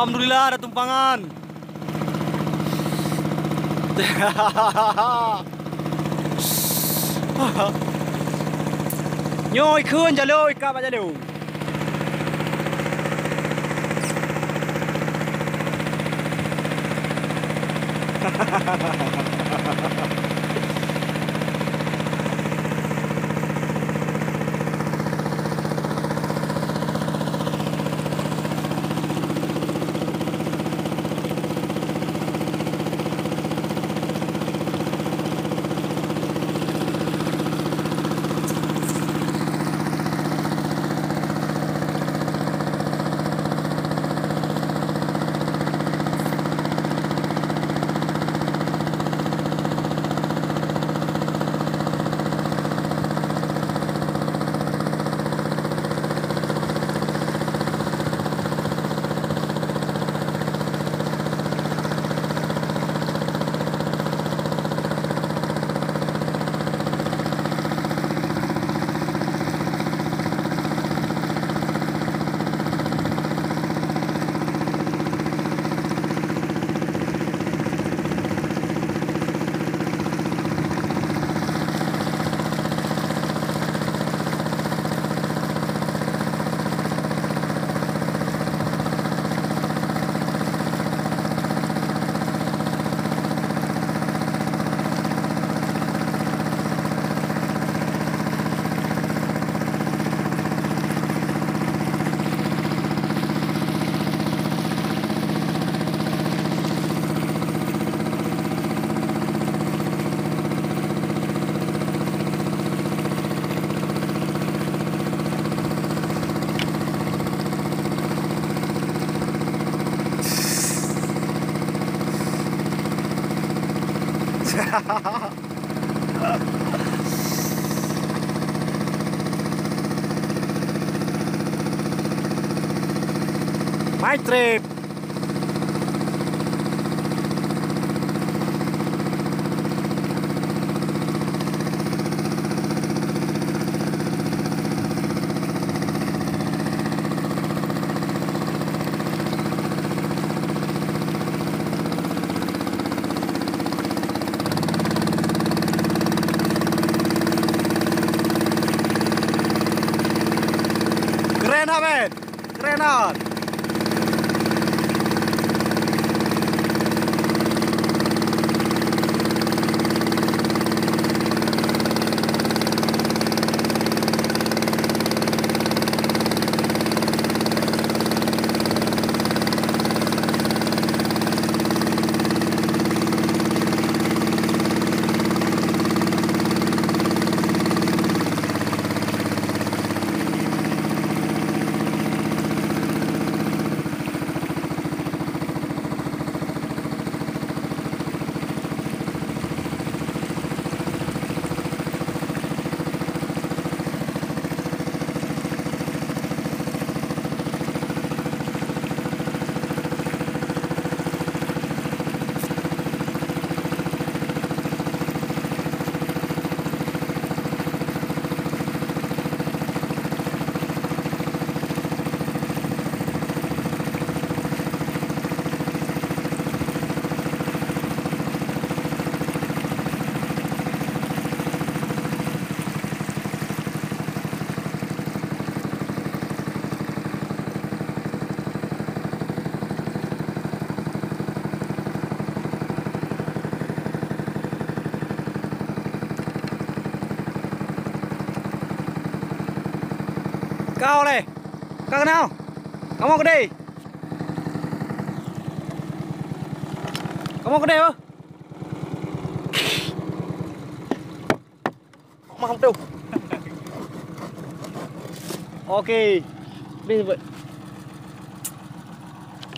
Alhamdulillah ada tumpangan. Nhoi khươn chả lôi các bạn chả đều. My trip. Keren Ben, kerenan. Cao này, cao nào? Kamu mau gede? Kamu mau gede oh? Mau tuh. Oke, đi vậy.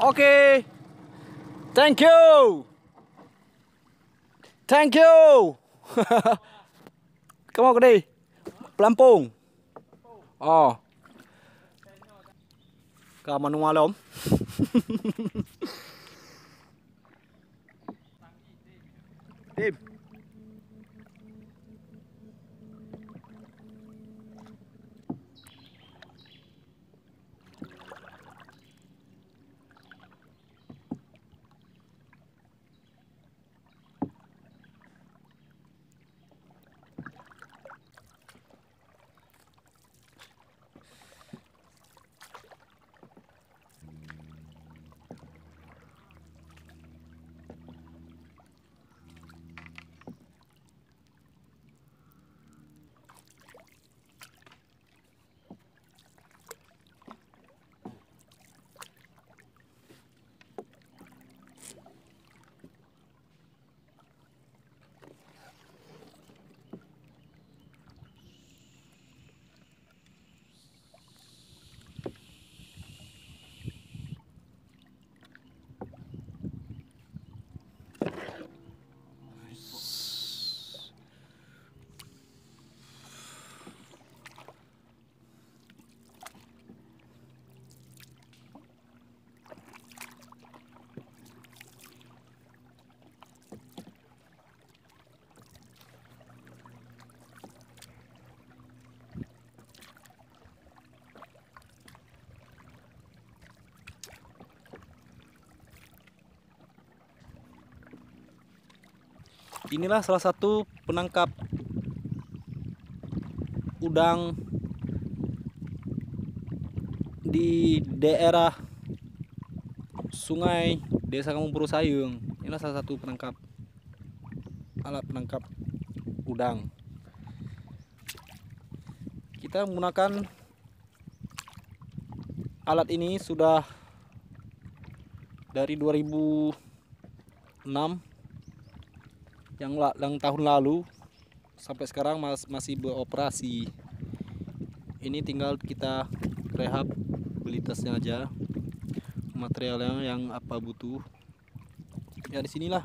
Oke, thank you, thank you. Kamu mau gede? Pelampung. Oh. Ka manual om. Tim. Inilah salah satu penangkap udang di daerah sungai Desa Kampung Purusayung. Inilah salah satu alat penangkap udang. Kita menggunakan alat ini sudah dari 2006 yang tahun lalu sampai sekarang masih beroperasi. Ini tinggal kita rehab, beli tasnya aja, materialnya yang apa butuh. Ya disinilah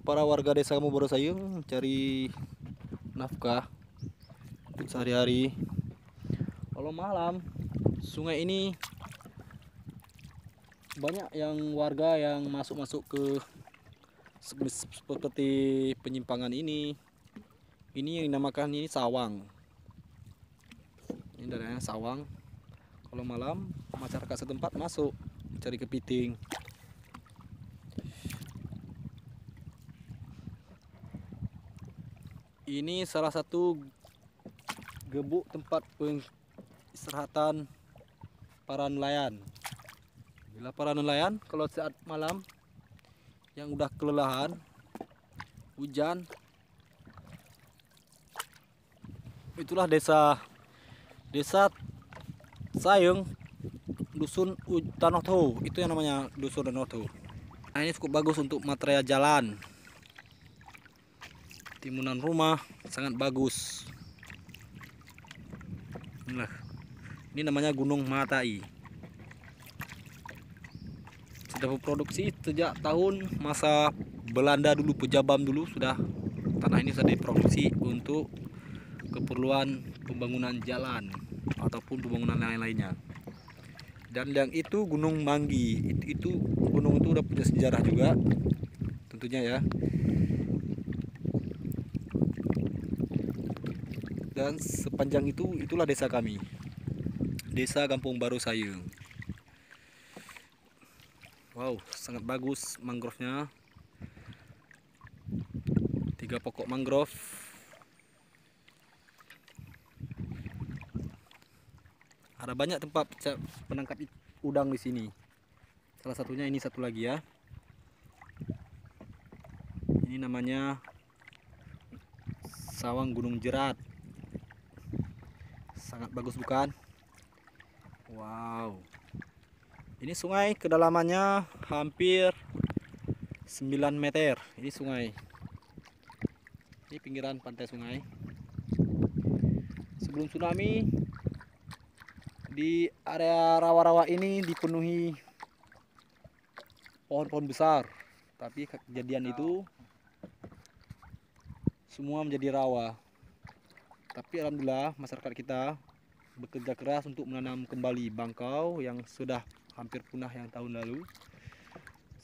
para warga Desa Kampung Purusayung mencari nafkah untuk sehari-hari. Kalau malam sungai ini banyak yang warga yang masuk ke seperti penyimpangan ini. Ini yang dinamakan ini sawang. Ini daerahnya sawang. Kalau malam masyarakat setempat masuk mencari kepiting. Ini salah satu gebuk tempat peristirahatan para nelayan. Bila para nelayan kalau saat malam yang udah kelelahan, hujan, itulah desa Sayung, dusun Tanoto, itu yang namanya dusun Tanoto. Nah, ini cukup bagus untuk material jalan, timunan rumah sangat bagus. Nah, ini namanya Gunung Matai. Sudah berproduksi sejak tahun masa Belanda dulu, Pejabam dulu sudah tanah ini sudah diproduksi untuk keperluan pembangunan jalan ataupun pembangunan lain-lainnya. Dan yang itu Gunung Manggi, itu gunung itu udah punya sejarah juga tentunya ya. Dan sepanjang itulah desa kami, Desa Kampung Baru Sayung. Wow, sangat bagus mangrovenya. 3 pokok mangrove. Ada banyak tempat penangkap udang di sini. Salah satunya ini satu lagi ya. Ini namanya Sawang Gunung Jerat. Sangat bagus bukan? Wow. Ini sungai kedalamannya hampir 9 meter. Ini sungai. Ini pinggiran pantai sungai. Sebelum tsunami di area rawa-rawa ini dipenuhi pohon-pohon besar. Tapi kejadian itu semua menjadi rawa. Tapi alhamdulillah masyarakat kita bekerja keras untuk menanam kembali bangkau yang sudah hampir punah yang tahun lalu.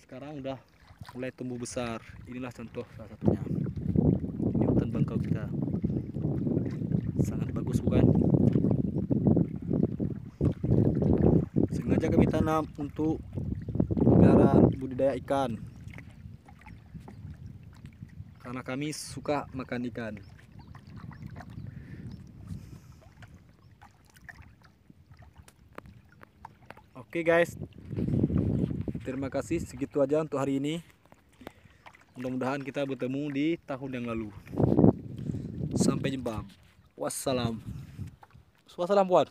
Sekarang udah mulai tumbuh besar. Inilah contoh salah satunya. Ini hutan bangkau kita. Sangat bagus bukan? Sengaja kami tanam untuk pelihara budidaya ikan. Karena kami suka makan ikan. Oke guys, terima kasih, segitu aja untuk hari ini. Mudah-mudahan kita bertemu di tahun yang lalu. Sampai jumpa. Wassalam. Wassalam buat.